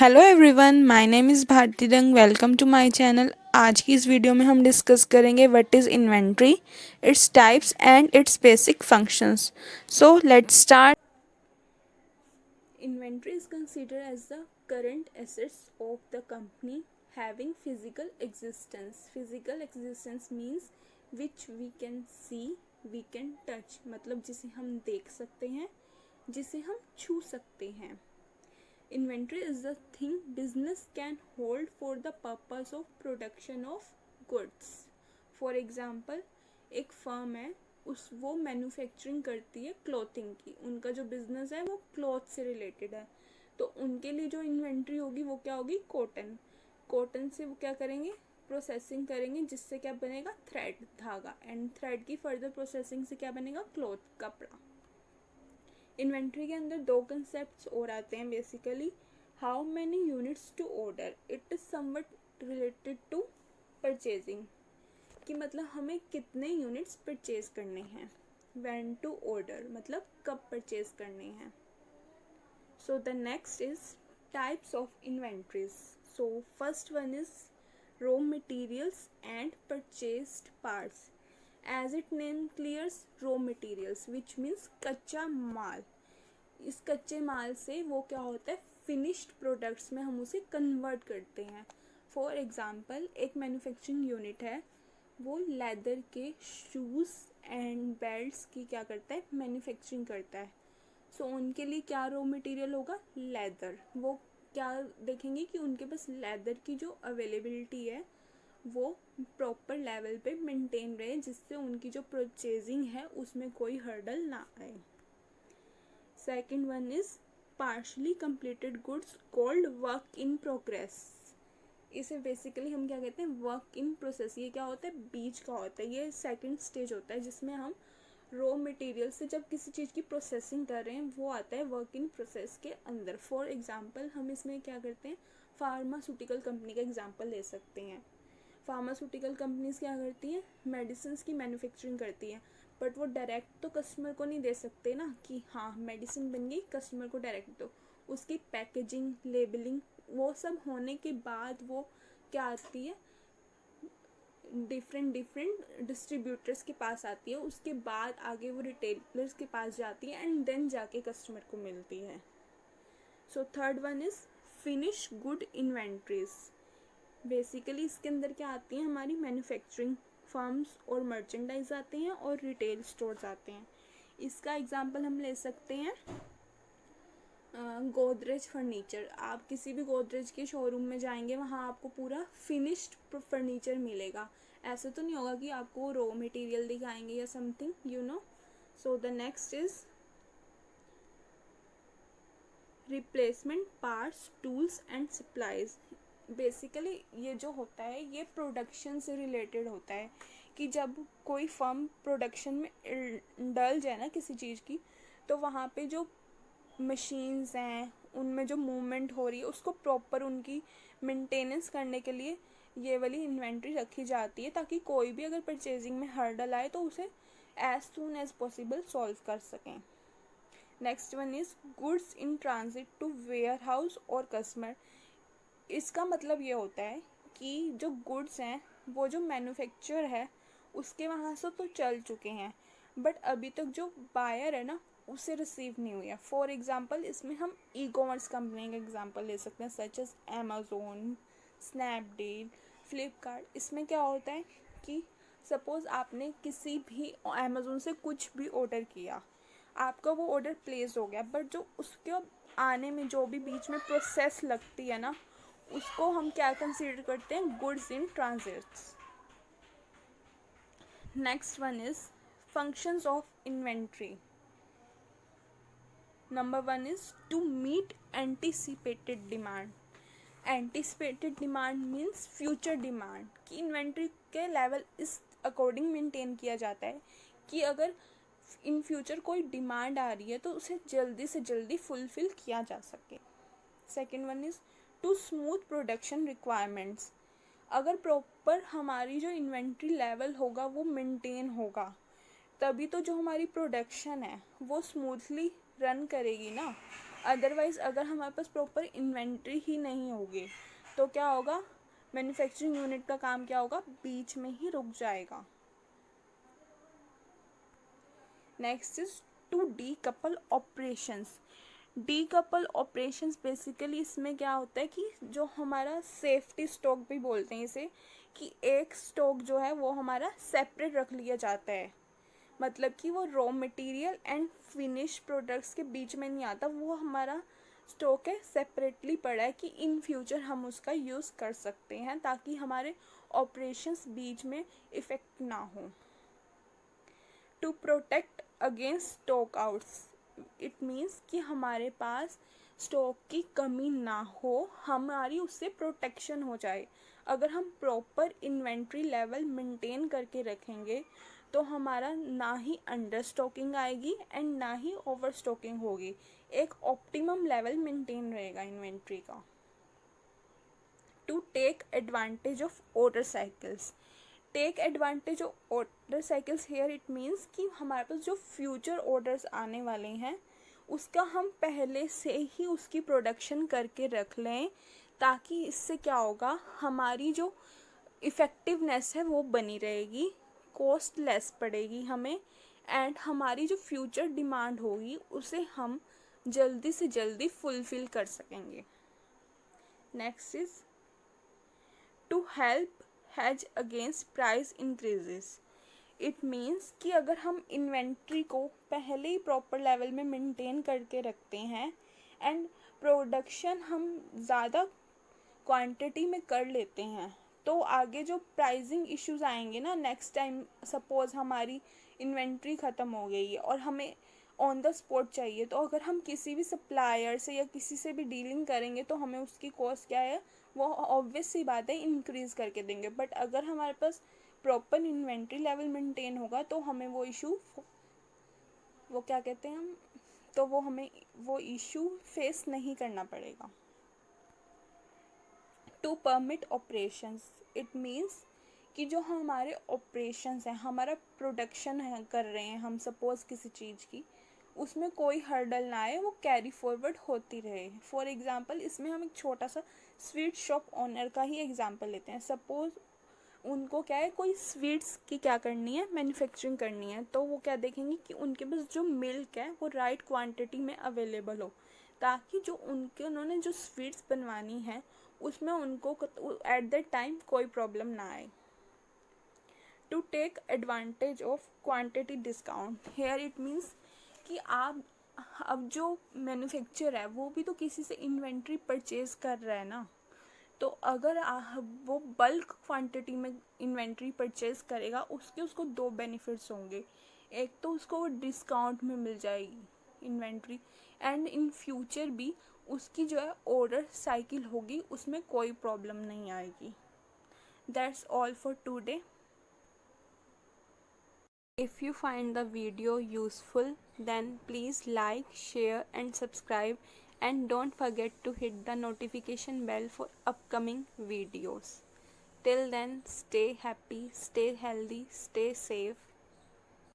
Hello everyone, my name is Bharti Rang. Welcome to my channel. आज की इस वीडियो में हम डिस्कस करेंगे what is inventory, its types and its basic functions. So let's start. Inventory is considered as the current assets of the company having physical existence. Physical existence means which we can see, we can touch, मतलब जिसे हम देख सकते हैं, जिसे हम छू सकते हैं। Inventory is the thing business can hold for the purpose of production of goods. For example, एक फर्म है, उस वो मैन्युफैक्चरिंग करती है क्लॉथिंग की। उनका जो बिजनेस है वो क्लॉथ से रिलेटेड है, तो उनके लिए जो इन्वेंट्री होगी वो क्या होगी? कॉटन। कॉटन से वो क्या करेंगे? प्रोसेसिंग करेंगे, जिससे क्या बनेगा? थ्रेड, धागा। एंड थ्रेड की फर्दर प्रोसेसिंग से क्या बनेगा? क्लॉथ, कपड़ा। इन्वेंट्री के अंदर दो कंसेप्ट और आते हैं basically. How many units to order, it is somewhat related to purchasing, कि मतलब हमें कितने यूनिट्स परचेज करने हैं। व्हेन टू ऑर्डर मतलब कब परचेज करने हैं। So the next is types of inventories. So first one is raw materials and purchased parts. As it name clears, raw materials which means कच्चा माल। इस कच्चे माल से वो क्या होता है? फिनिश्ड प्रोडक्ट्स में हम उसे कन्वर्ट करते हैं। फॉर एग्जांपल, एक मैन्युफैक्चरिंग यूनिट है, वो लेदर के शूज़ एंड बेल्ट्स की क्या करता है? मैन्युफैक्चरिंग करता है। सो उनके लिए क्या रॉ मटेरियल होगा? लेदर। वो क्या देखेंगे कि उनके पास लेदर की जो अवेलेबिलिटी है वो प्रॉपर लेवल पे मेंटेन रहे, जिससे उनकी जो परचेजिंग है उसमें कोई हर्डल ना आए। Second one is partially completed goods called work in progress. इसे बेसिकली हम क्या कहते हैं? Work in process. ये क्या होता है? बीच का होता है। ये सेकंड स्टेज होता है जिसमें हम रॉ मटेरियल से जब किसी चीज़ की प्रोसेसिंग कर रहे हैं, वो आता है वर्क इन प्रोसेस के अंदर। फॉर एग्जांपल, हम इसमें क्या करते हैं? फार्मास्यूटिकल कंपनी का एग्जांपल ले सकते हैं। फार्मास्यूटिकल कंपनीज क्या करती हैं? मेडिसिन की मैन्युफैक्चरिंग करती हैं, बट वो डायरेक्ट तो कस्टमर को नहीं दे सकते ना, कि हाँ मेडिसिन बन गई, कस्टमर को डायरेक्ट दो। उसकी पैकेजिंग, लेबलिंग, वो सब होने के बाद वो क्या आती है? डिफरेंट डिस्ट्रीब्यूटर्स के पास आती है। उसके बाद आगे वो रिटेलर्स के पास जाती है एंड देन जाके कस्टमर को मिलती है। So third one is finish good inventories. Basically इसके अंदर क्या आती हैं? हमारी मैन्युफैक्चरिंग फर्म्स और मर्चेंडाइज आते हैं और रिटेल स्टोर्स आते हैं। इसका एग्जांपल हम ले सकते हैं गोदरेज फर्नीचर। आप किसी भी गोदरेज के शोरूम में जाएंगे, वहाँ आपको पूरा फिनिश्ड फर्नीचर मिलेगा। ऐसा तो नहीं होगा कि आपको रॉ मटेरियल दिखाएंगे या something, you know. So the next is replacement parts, tools and supplies. Basically ये जो होता है ये प्रोडक्शन से रिलेटेड होता है, कि जब कोई फर्म प्रोडक्शन में डल जाए ना किसी चीज़ की, तो वहाँ पे जो मशीन्स हैं उनमें जो मूवमेंट हो रही है उसको प्रॉपर उनकी मेंटेनेंस करने के लिए ये वाली इन्वेंट्री रखी जाती है, ताकि कोई भी अगर परचेजिंग में हर्डल आए तो उसे as soon as possible solve कर सकें। Next one is goods in transit to warehouse और कस्टमर। इसका मतलब ये होता है कि जो गुड्स हैं वो जो मैन्युफैक्चर है उसके वहाँ से तो चल चुके हैं, बट अभी तक जो बायर है ना उसे रिसीव नहीं हुई है। फॉर एग्जांपल, इसमें हम ई कॉमर्स कंपनी का एग्जांपल ले सकते हैं, such as Amazon, Snapdeal, Flipkart. इसमें क्या होता है कि सपोज़ आपने किसी भी अमेज़ोन से कुछ भी ऑर्डर किया, आपका वो ऑर्डर प्लेस हो गया, बट जो उसके आने में जो भी बीच में प्रोसेस लगती है ना, उसको हम क्या कंसीडर करते हैं? Goods in transits. Next one is functions of inventory. Number one is to meet anticipated demand. Anticipated demand means future demand, कि इन्वेंट्री के लेवल इस अकॉर्डिंग मेंटेन किया जाता है कि अगर इन फ्यूचर कोई डिमांड आ रही है तो उसे जल्दी से जल्दी फुलफिल किया जा सके। Second one is to smooth production requirements. अगर प्रॉपर हमारी जो इन्वेंट्री लेवल होगा वो मेंटेन होगा, तभी तो जो हमारी प्रोडक्शन है वो स्मूथली रन करेगी ना। अदरवाइज़ अगर हमारे पास प्रॉपर इन्वेंट्री ही नहीं होगी तो क्या होगा, मैन्युफैक्चरिंग यूनिट का काम क्या होगा, बीच में ही रुक जाएगा। Next is to decouple operations. Decouple operations basically इसमें क्या होता है कि जो हमारा सेफ्टी स्टॉक भी बोलते हैं इसे, कि एक स्टॉक जो है वो हमारा सेपरेट रख लिया जाता है, मतलब कि वो raw material and finish products के बीच में नहीं आता, वो हमारा स्टॉक है सेपरेटली पड़ा है कि इन फ्यूचर हम उसका यूज़ कर सकते हैं ताकि हमारे ऑपरेशंस बीच में इफ़ेक्ट ना हो। To protect against stock outs, it means कि हमारे पास स्टॉक की कमी ना हो, हमारी उससे प्रोटेक्शन हो जाए। अगर हम प्रॉपर इन्वेंट्री लेवल मेंटेन करके रखेंगे तो हमारा ना ही अंडर स्टॉकिंग आएगी एंड ना ही ओवर स्टॉकिंग होगी, एक ऑप्टिमम लेवल मेंटेन रहेगा इन्वेंट्री का। To take advantage of order cycles, take advantage of order cycles here it means कि हमारे पास जो फ्यूचर ऑर्डर्स आने वाले हैं उसका हम पहले से ही उसकी प्रोडक्शन करके रख लें, ताकि इससे क्या होगा, हमारी जो इफ़ेक्टिवनेस है वो बनी रहेगी, कॉस्ट लेस पड़ेगी हमें, एंड हमारी जो फ्यूचर डिमांड होगी उसे हम जल्दी से जल्दी फुलफ़िल कर सकेंगे। Next is to help hedge against price increases. It means कि अगर हम इन्वेंट्री को पहले ही प्रॉपर लेवल में मेंटेन करके रखते हैं एंड प्रोडक्शन हम ज़्यादा क्वांटिटी में कर लेते हैं, तो आगे जो प्राइसिंग इश्यूज आएंगे ना, नेक्स्ट टाइम सपोज हमारी इन्वेंट्री ख़त्म हो गई है और हमें ऑन द स्पॉट चाहिए, तो अगर हम किसी भी सप्लायर से या किसी से भी डीलिंग करेंगे तो हमें उसकी कॉस्ट क्या है, वो ऑब्वियस सी बात है इंक्रीज़ करके देंगे। बट अगर हमारे पास प्रॉपर इन्वेंट्री लेवल मेंटेन होगा तो हमें वो इशू, वो क्या कहते हैं हम, तो वो हमें वो इशू फेस नहीं करना पड़ेगा। To permit operations, it means कि जो हमारे ऑपरेशंस हैं, हमारा प्रोडक्शन है कर रहे हैं हम सपोज़ किसी चीज़ की, उसमें कोई हर्डल ना आए, वो कैरी फॉरवर्ड होती रहे। फॉर एग्ज़ाम्पल इसमें हम एक छोटा सा स्वीट शॉप ओनर का ही एग्ज़ाम्पल लेते हैं। सपोज़ उनको क्या है, कोई स्वीट्स की क्या करनी है, मैन्युफैक्चरिंग करनी है, तो वो क्या देखेंगे कि उनके पास जो मिल्क है वो राइट क्वांटिटी में अवेलेबल हो, ताकि जो उन्होंने जो स्वीट्स बनवानी है उसमें उनको एट दैट टाइम कोई प्रॉब्लम ना आए। To take advantage of quantity discount, here it means कि आप अब जो मैन्युफैक्चर है वो भी तो किसी से इन्वेंट्री परचेज कर रहा है ना, तो अगर वो बल्क क्वांटिटी में इन्वेंट्री परचेज करेगा उसको दो बेनिफिट्स होंगे। एक तो उसको वो डिस्काउंट में मिल जाएगी इन्वेंट्री, एंड इन फ्यूचर भी उसकी जो है ऑर्डर साइकिल होगी, उसमें कोई प्रॉब्लम नहीं आएगी। That's all for today. If you find the video useful, then please like, share and subscribe, and don't forget to hit the notification bell for upcoming videos. Till then, stay happy, stay healthy, stay safe.